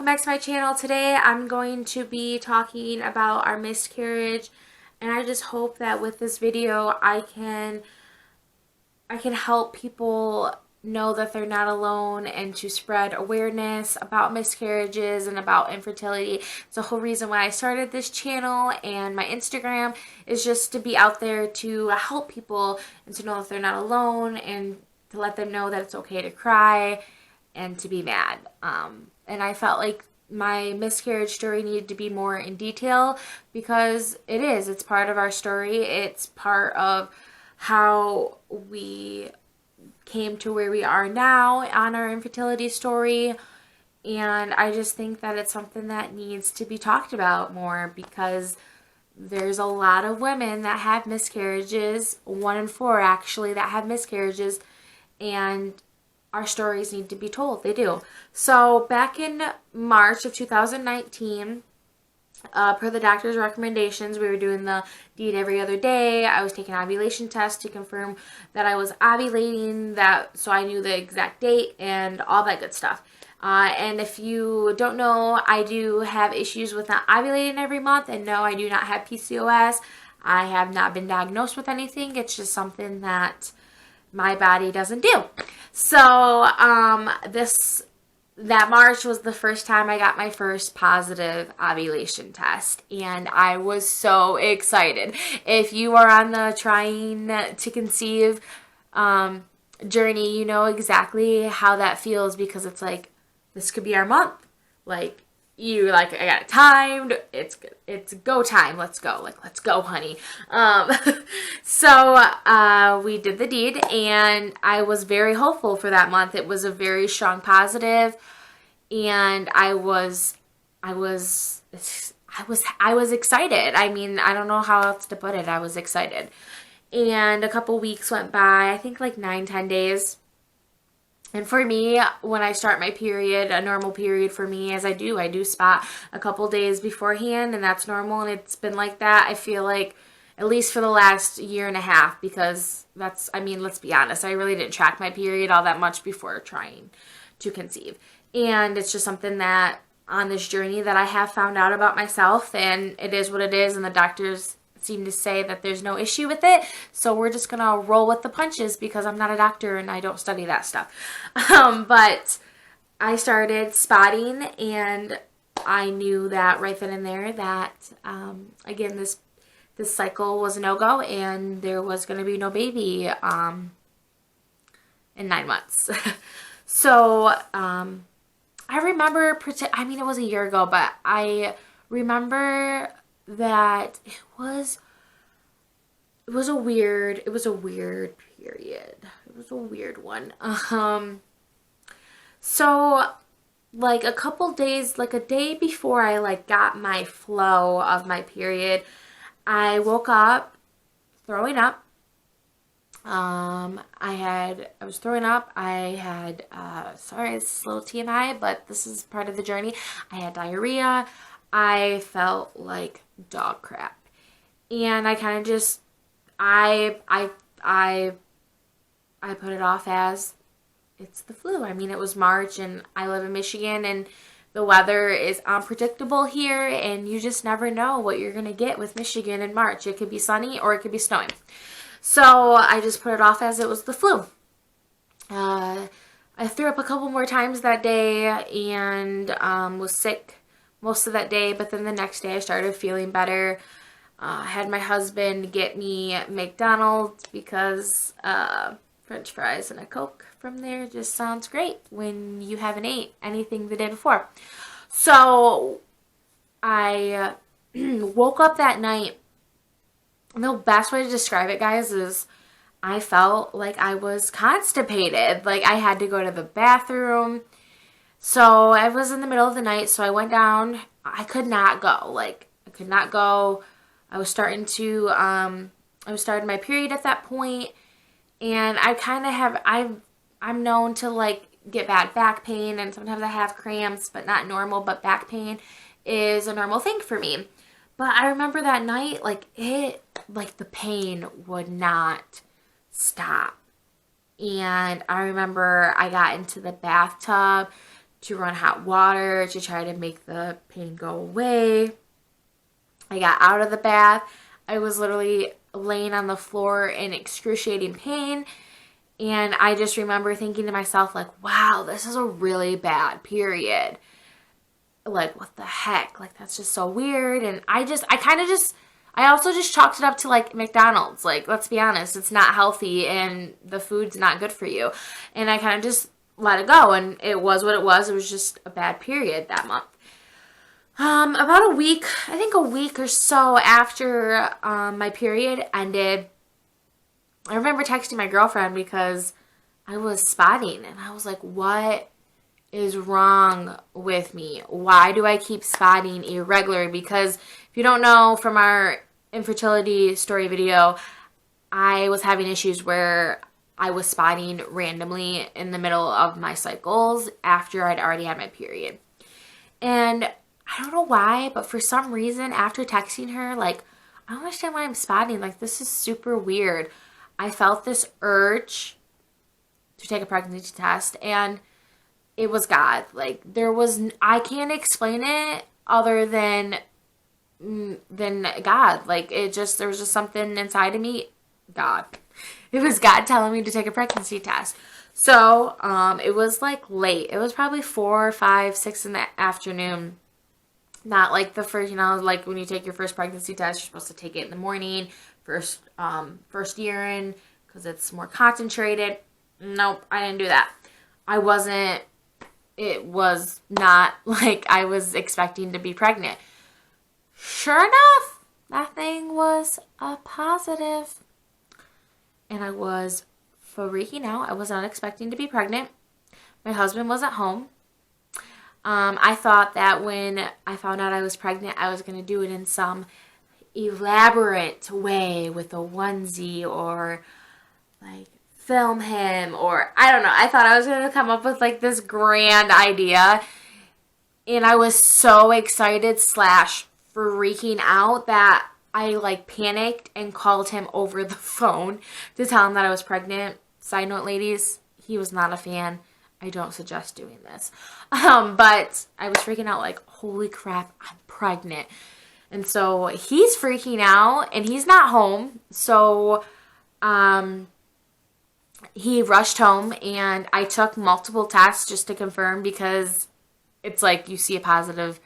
welcome back to my channel. Today I'm going to be talking about our miscarriage, and I just hope that with this video I can help people know that they're not alone and to spread awareness about miscarriages and about infertility. It's the whole reason why I started this channel, and my Instagram is just to be out there to help people and to know that they're not alone and to let them know that it's okay to cry and to be mad. And I felt like my miscarriage story needed to be more in detail because it's part of our story. It's part of how we came to where we are now on our infertility story. And I just think that it's something that needs to be talked about more because there's a lot of women that have miscarriages, 1 in 4 actually, that have miscarriages, and our stories need to be told. They do. So back in March of 2019, per the doctor's recommendations, we were doing the deed every other day. I was taking ovulation tests to confirm that I was ovulating, so I knew the exact date and all that good stuff. And if you don't know, I do have issues with not ovulating every month, and no, I do not have PCOS. I have not been diagnosed with anything. It's just something that my body doesn't do. So that March was the first time I got my first positive ovulation test, and I was so excited. If you are on the trying to conceive journey, you know exactly how that feels, because it's like, this could be our month. Like, I got it timed. It's go time. Let's go. Let's go, honey. So we did the deed, and I was very hopeful for that month. It was a very strong positive, and I was excited. I mean, I don't know how else to put it. I was excited. And a couple weeks went by, I think like 9-10 days. And for me, when I start my period, a normal period for me, as I do spot a couple days beforehand, and that's normal, and it's been like that, I feel like, at least for the last year and a half, because let's be honest, I really didn't track my period all that much before trying to conceive. And it's just something that, on this journey, that I have found out about myself, and it is what it is, and the doctors seem to say that there's no issue with it, so we're just gonna roll with the punches because I'm not a doctor and I don't study that stuff. But I started spotting, and I knew that right then and there that again, this cycle was a no-go, and there was going to be no baby in 9 months. So I remember, it was a year ago, but I remember that it was a weird period. It was a weird one. So like a couple days, like a day before I got my flow of my period, I woke up throwing up. I was throwing up. I had, sorry, it's a little TMI, but this is part of the journey. I had diarrhea. I felt like dog crap. And I kind of just, I put it off as, it's the flu. I mean, it was March, and I live in Michigan, and the weather is unpredictable here, and you just never know what you're going to get with Michigan in March. It could be sunny or it could be snowing. So I just put it off as it was the flu. I threw up a couple more times that day, and was sick most of that day, but then the next day I started feeling better. I had my husband get me McDonald's because French fries and a Coke from there just sounds great when you haven't ate anything the day before. So I woke up that night, and the best way to describe it, guys, is I felt like I was constipated. Like I had to go to the bathroom. So I was in the middle of the night, so I went down. I could not go. I could not go. I was starting my period at that point, and I kind of have, I'm known to get bad back pain, and sometimes I have cramps, but not normal, but back pain is a normal thing for me. But I remember that night, the pain would not stop. And I remember I got into the bathtub to run hot water to try to make the pain go away. I got out of the bath. I was literally laying on the floor in excruciating pain. And I just remember thinking to myself, like, wow, this is a really bad period. Like, what the heck? Like, that's just so weird. And I also just chalked it up to like McDonald's. Like, let's be honest, it's not healthy and the food's not good for you. And I kind of just let it go. And it was what it was. It was just a bad period that month. About a week, I think a week or so after my period ended, I remember texting my girlfriend because I was spotting and I was like, what is wrong with me? Why do I keep spotting irregularly? Because if you don't know from our infertility story video, I was having issues where I was spotting randomly in the middle of my cycles after I'd already had my period. And I don't know why, but for some reason, after texting her, like, I don't understand why I'm spotting. Like, this is super weird. I felt this urge to take a pregnancy test, and it was God. Like, I can't explain it other than God. Like, there was just something inside of me. God. It was God telling me to take a pregnancy test. So, it was, like, late. It was probably 4, 5, 6 in the afternoon. Not like the first, like when you take your first pregnancy test, you're supposed to take it in the morning, first urine, because it's more concentrated. Nope, I didn't do that. It was not like I was expecting to be pregnant. Sure enough, that thing was a positive. And I was freaking out. I was not expecting to be pregnant. My husband was at home. I thought that when I found out I was pregnant, I was going to do it in some elaborate way with a onesie or like film him or I don't know. I thought I was going to come up with like this grand idea. And I was so excited / freaking out that I like panicked and called him over the phone to tell him that I was pregnant. Side note, ladies, he was not a fan. I don't suggest doing this. But I was freaking out like, holy crap, I'm pregnant. And so he's freaking out and he's not home. So he rushed home and I took multiple tests just to confirm because it's like you see a positive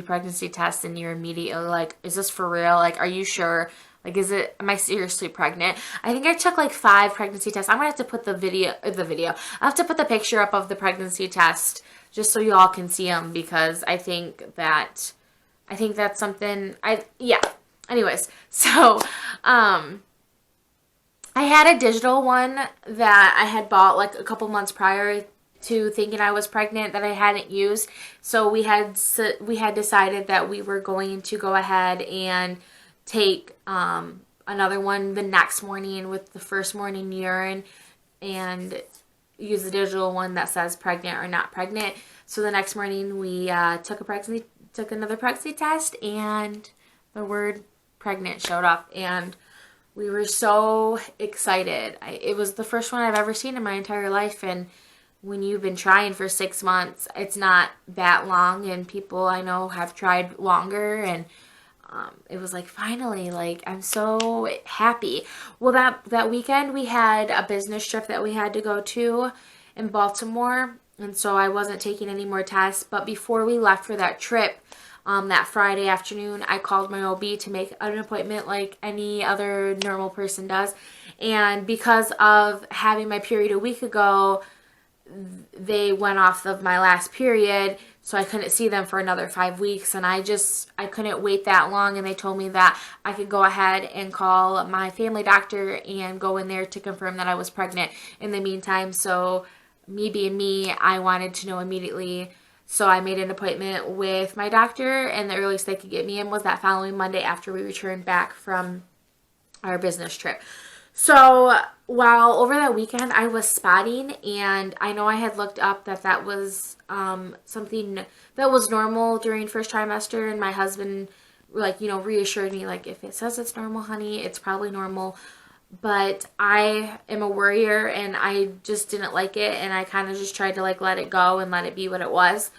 pregnancy test and you're immediately like, is this for real? Like, are you sure? Like, am I seriously pregnant? I think I took like 5 pregnancy tests. I'm going to have to put I'll have to put the picture up of the pregnancy test just so you all can see them because I think that's something, Anyways, so, I had a digital one that I had bought like a couple months prior to thinking I was pregnant that I hadn't used. So we had decided that we were going to go ahead and take another one the next morning with the first morning urine and use the digital one that says pregnant or not pregnant. So the next morning we took another pregnancy test and the word pregnant showed up and we were so excited. It was the first one I've ever seen in my entire life, and when you've been trying for 6 months, it's not that long, and people I know have tried longer, and it was like, finally, like, I'm so happy. Well, that weekend, we had a business trip that we had to go to in Baltimore, and so I wasn't taking any more tests, but before we left for that trip, that Friday afternoon, I called my OB to make an appointment like any other normal person does, and because of having my period a week ago, they went off of my last period, so I couldn't see them for another 5 weeks, and I couldn't wait that long, and they told me that I could go ahead and call my family doctor and go in there to confirm that I was pregnant in the meantime. So me being me, I wanted to know immediately, so I made an appointment with my doctor, and the earliest they could get me in was that following Monday after we returned back from our business trip. So while over that weekend I was spotting, and I know I had looked up that was something that was normal during first trimester, and my husband reassured me, like, if it says it's normal, honey, it's probably normal. but I am a worrier and I just didn't like it, and I kind of just tried to like let it go and let it be what it was.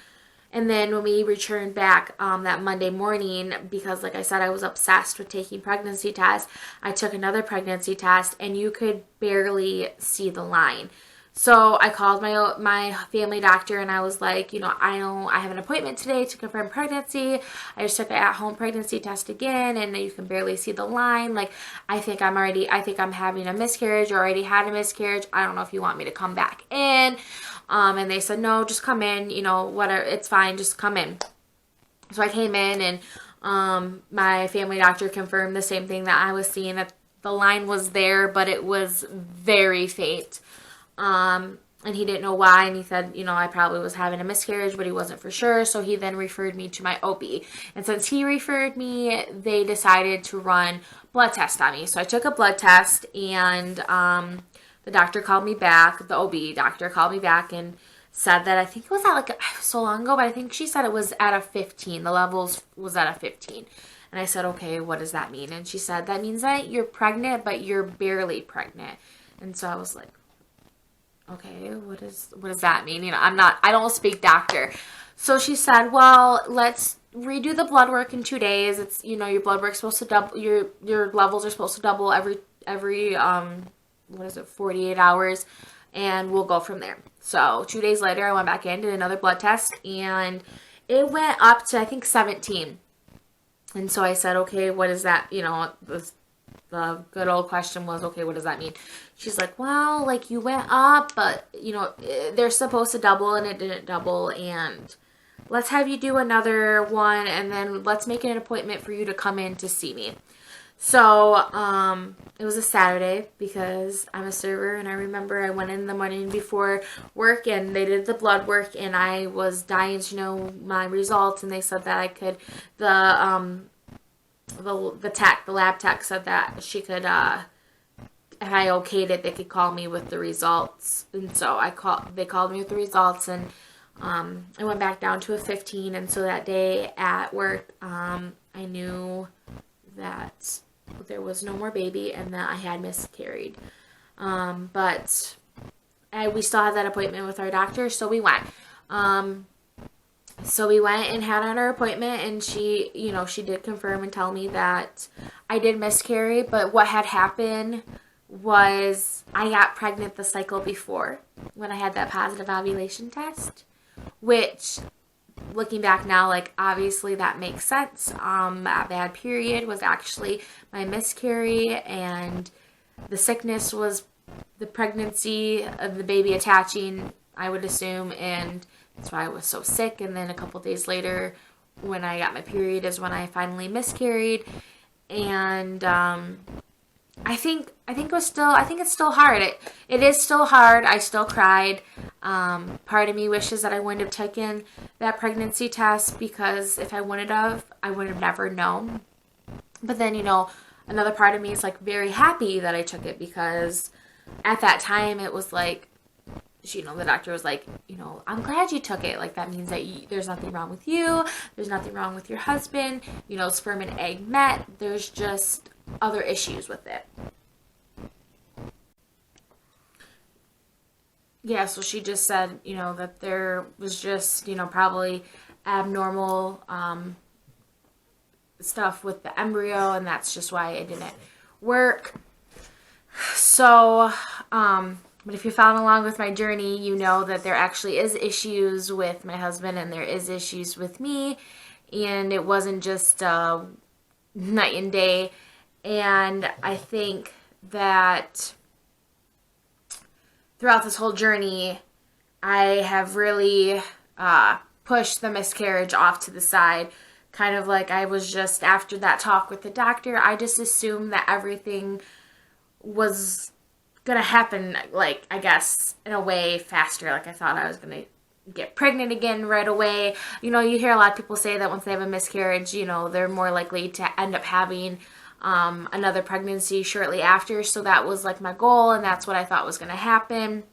And then when we returned back that Monday morning, because like I said, I was obsessed with taking pregnancy tests, I took another pregnancy test and you could barely see the line. So I called my family doctor and I was like, I have an appointment today to confirm pregnancy. I just took an at-home pregnancy test again and you can barely see the line. Like, I think I'm having a miscarriage or already had a miscarriage. I don't know if you want me to come back in. And they said, no, just come in, whatever, it's fine, just come in. So I came in and my family doctor confirmed the same thing that I was seeing, that the line was there, but it was very faint. And he didn't know why, and he said, I probably was having a miscarriage, but he wasn't for sure, so he then referred me to my OB. And since he referred me, they decided to run blood tests on me. So I took a blood test, and the doctor called me back, the OB doctor called me back and said that I think it was at so long ago, but I think she said it was at a 15. The levels was at a 15. And I said, okay, what does that mean? And she said, that means that you're pregnant, but you're barely pregnant. And so I was like, okay, what does that mean? I don't speak doctor. So she said, well, let's redo the blood work in 2 days. It's, your blood work's supposed to double, your levels are supposed to double every 48 hours, and we'll go from there. So 2 days later, I went back in, did another blood test, and it went up to, I think, 17. And so I said, okay, what is that? The good old question was, okay, what does that mean? She's like, well, like, you went up, but, they're supposed to double, and it didn't double, and let's have you do another one, and then let's make an appointment for you to come in to see me. So, it was a Saturday because I'm a server, and I remember I went in the morning before work and they did the blood work, and I was dying to know my results, and they said that I could, the lab tech said that she could, if I okayed it, they could call me with the results. And so they called me with the results, and I went back down to a 15, and so that day at work, I knew that there was no more baby and that I had miscarried. But we still had that appointment with our doctor, so we went. So we went and had our appointment, and she did confirm and tell me that I did miscarry, but what had happened was I got pregnant the cycle before when I had that positive ovulation test, which, looking back now, like, obviously that makes sense. That bad period was actually my miscarry, and the sickness was the pregnancy of the baby attaching, I would assume, and that's why I was so sick. And then a couple days later, when I got my period, is when I finally miscarried. And I think it's still hard. It is still hard. I still cried. Part of me wishes that I wouldn't have taken that pregnancy test, because if I wouldn't have, I would have never known. But then, another part of me is like very happy that I took it, because at that time it was like, the doctor was like, I'm glad you took it. Like, that means that there's nothing wrong with you. There's nothing wrong with your husband. Sperm and egg met. There's just other issues with it. Yeah, so she just said, that there was just, probably abnormal stuff with the embryo, and that's just why it didn't work. So, but if you're following along with my journey, you know that there actually is issues with my husband, and there is issues with me, and it wasn't just night and day. And I think that throughout this whole journey, I have really pushed the miscarriage off to the side. Kind of like I was just, after that talk with the doctor, I just assumed that everything was going to happen, like, I guess, in a way faster. Like, I thought I was going to get pregnant again right away. You hear a lot of people say that once they have a miscarriage, they're more likely to end up having another pregnancy shortly after. So that was like my goal, and that's what I thought was going to happen.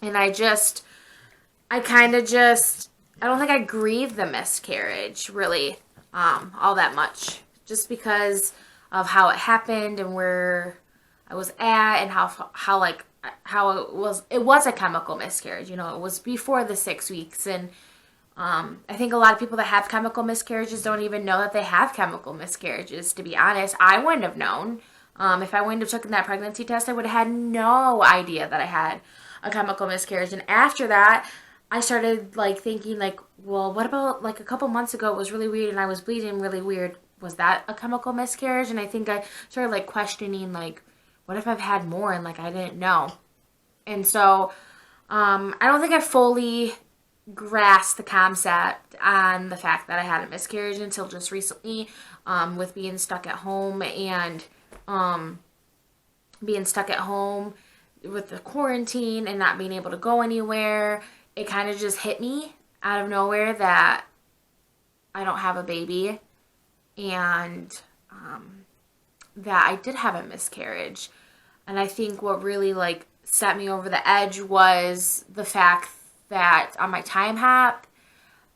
And I don't think I grieved the miscarriage really all that much, just because of how it happened and where I was at, and how like how it was a chemical miscarriage. You know, it was before the 6 weeks. And I think a lot of people that have chemical miscarriages don't even know that they have chemical miscarriages, to be honest. I wouldn't have known. If I wouldn't have taken that pregnancy test, I would have had no idea that I had a chemical miscarriage. And after that, I started like thinking like, well, what about like a couple months ago it was really weird and I was bleeding really weird. Was that a chemical miscarriage? And I think I started like questioning like, what if I've had more and like I didn't know? And so I don't think I fully grasped the concept on the fact that I had a miscarriage until just recently, with being stuck at home and being stuck at home with the quarantine and not being able to go anywhere. It kind of just hit me out of nowhere that I don't have a baby, and that I did have a miscarriage. And I think what really like set me over the edge was the fact that on my time hop,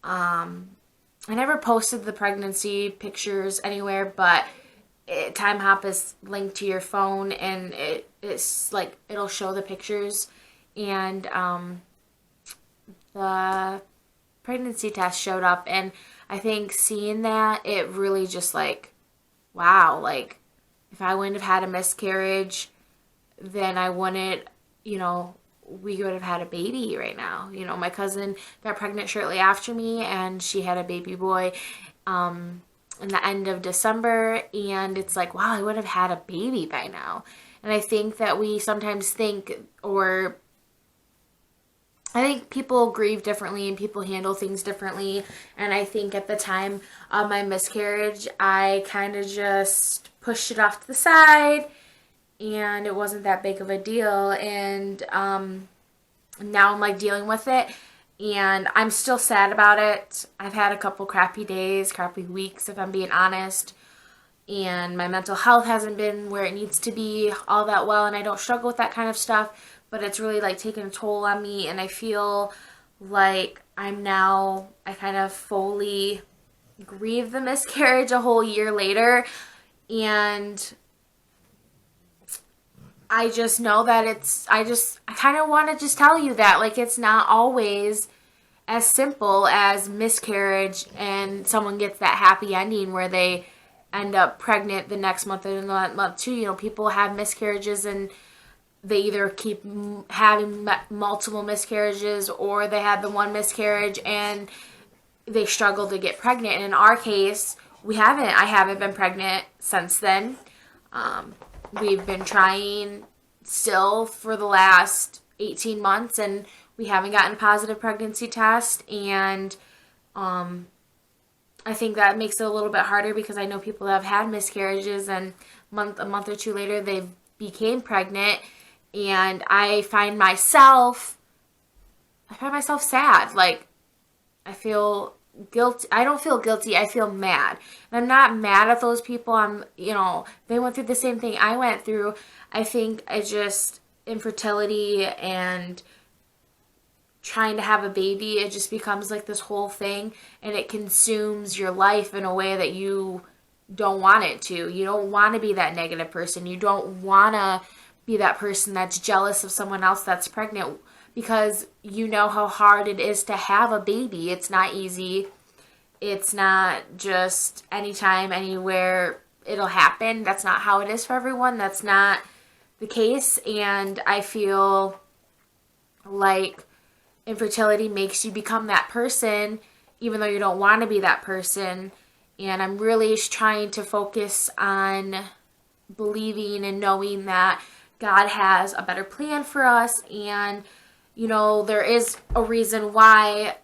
I never posted the pregnancy pictures anywhere, but time hop is linked to your phone, and it's like it'll show the pictures. And the pregnancy test showed up, and I think seeing that, it really just like, wow, like if I wouldn't have had a miscarriage, then I wouldn't, you know, we would have had a baby right now. You know, my cousin got pregnant shortly after me, and she had a baby boy in the end of December, and it's like, wow, I would have had a baby by now. And I think that we sometimes think, or I think people grieve differently and people handle things differently. And I think at the time of my miscarriage, I kind of just pushed it off to the side, and it wasn't that big of a deal. And now I'm like dealing with it, and I'm still sad about it. I've had a couple crappy days, crappy weeks, if I'm being honest. And my mental health hasn't been where it needs to be all that well, and I don't struggle with that kind of stuff, but it's really like taking a toll on me. And I feel like I kind of fully grieve the miscarriage a whole year later. And I just know that I kind of want to just tell you that, like, it's not always as simple as miscarriage and someone gets that happy ending where they end up pregnant the next month and the month too. You know, people have miscarriages and they either keep having multiple miscarriages, or they have the one miscarriage and they struggle to get pregnant. And in our case, I haven't been pregnant since then. We've been trying still for the last 18 months, and we haven't gotten a positive pregnancy test. And I think that makes it a little bit harder, because I know people that have had miscarriages and a month or two later they became pregnant. And I find myself sad. Like, I feel guilty. I don't feel guilty. I feel mad. And I'm not mad at those people. They went through the same thing I went through. I think infertility and trying to have a baby, it just becomes like this whole thing, and it consumes your life in a way that you don't want it to. You don't want to be that negative person. You don't want to be that person that's jealous of someone else that's pregnant, because you know how hard it is to have a baby. It's not easy. It's not just anytime, anywhere it'll happen. That's not how it is for everyone. That's not the case. And I feel like infertility makes you become that person, even though you don't want to be that person. And I'm really trying to focus on believing and knowing that God has a better plan for us. And, there is a reason why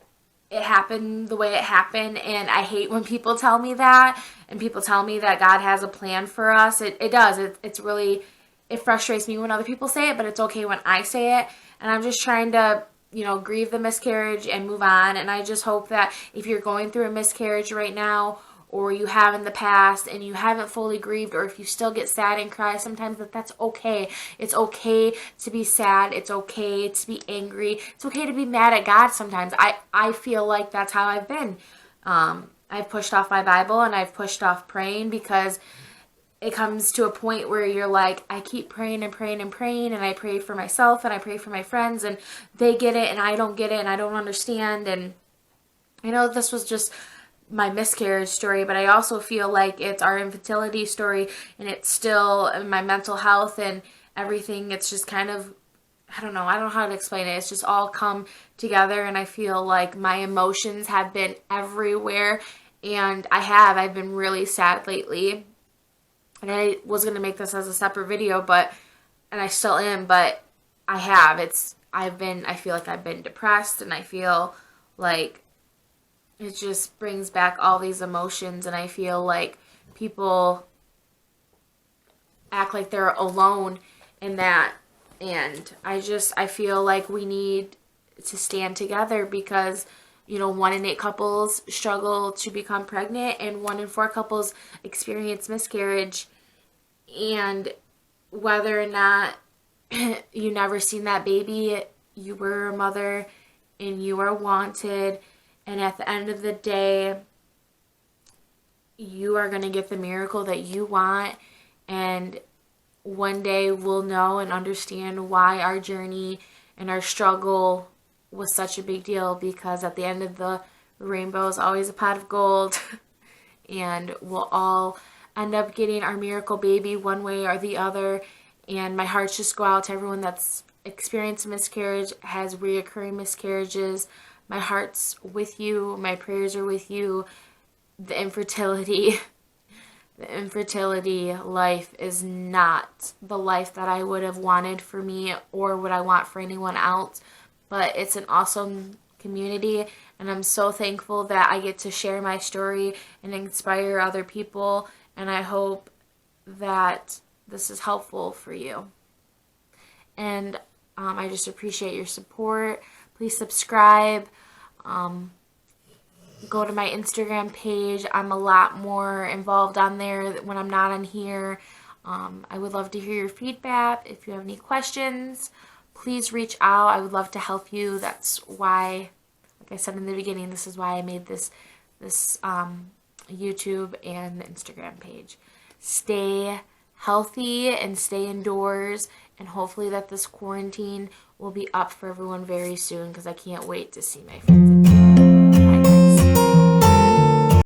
it happened the way it happened. And I hate when people tell me that, and people tell me that God has a plan for us. It does. It frustrates me when other people say it, but it's okay when I say it. And I'm just trying to, grieve the miscarriage and move on. And I just hope that if you're going through a miscarriage right now, or you have in the past and you haven't fully grieved, or if you still get sad and cry sometimes, that's okay. It's okay to be sad. It's okay to be angry. It's okay to be mad at God sometimes. I feel like that's how I've been. I've pushed off my Bible, and I've pushed off praying, because it comes to a point where you're like, I keep praying and praying and praying, and I pray for myself and I pray for my friends, and they get it and I don't get it and I don't understand. And I know this was just my miscarriage story, but I also feel like it's our infertility story, and it's still my mental health and everything. It's just kind of, I don't know how to explain it. It's just all come together, and I feel like my emotions have been everywhere, and I've been really sad lately. And I was going to make this as a separate video, and I still am, but I feel like I've been depressed, and I feel like it just brings back all these emotions, and I feel like people act like they're alone in that. And I feel like we need to stand together, because 1 in 8 couples struggle to become pregnant, and 1 in 4 couples experience miscarriage. And whether or not you never seen that baby, you were a mother and you are wanted. And at the end of the day, you are going to get the miracle that you want. And one day we'll know and understand why our journey and our struggle was such a big deal, because at the end of the rainbow is always a pot of gold. And we'll all end up getting our miracle baby one way or the other. And my hearts just go out to everyone that's experienced miscarriage, has reoccurring miscarriages. My heart's with you. My prayers are with you. The infertility life is not the life that I would have wanted for me or would I want for anyone else. But it's an awesome community, and I'm so thankful that I get to share my story and inspire other people. And I hope that this is helpful for you. And I just appreciate your support. Please subscribe. Go to my Instagram page. I'm a lot more involved on there when I'm not on here. I would love to hear your feedback. If you have any questions, please reach out. I would love to help you. That's why, like I said in the beginning, this is why I made this YouTube and the Instagram page. Stay healthy and stay indoors, and hopefully that this quarantine will be up for everyone very soon, because I can't wait to see my friends.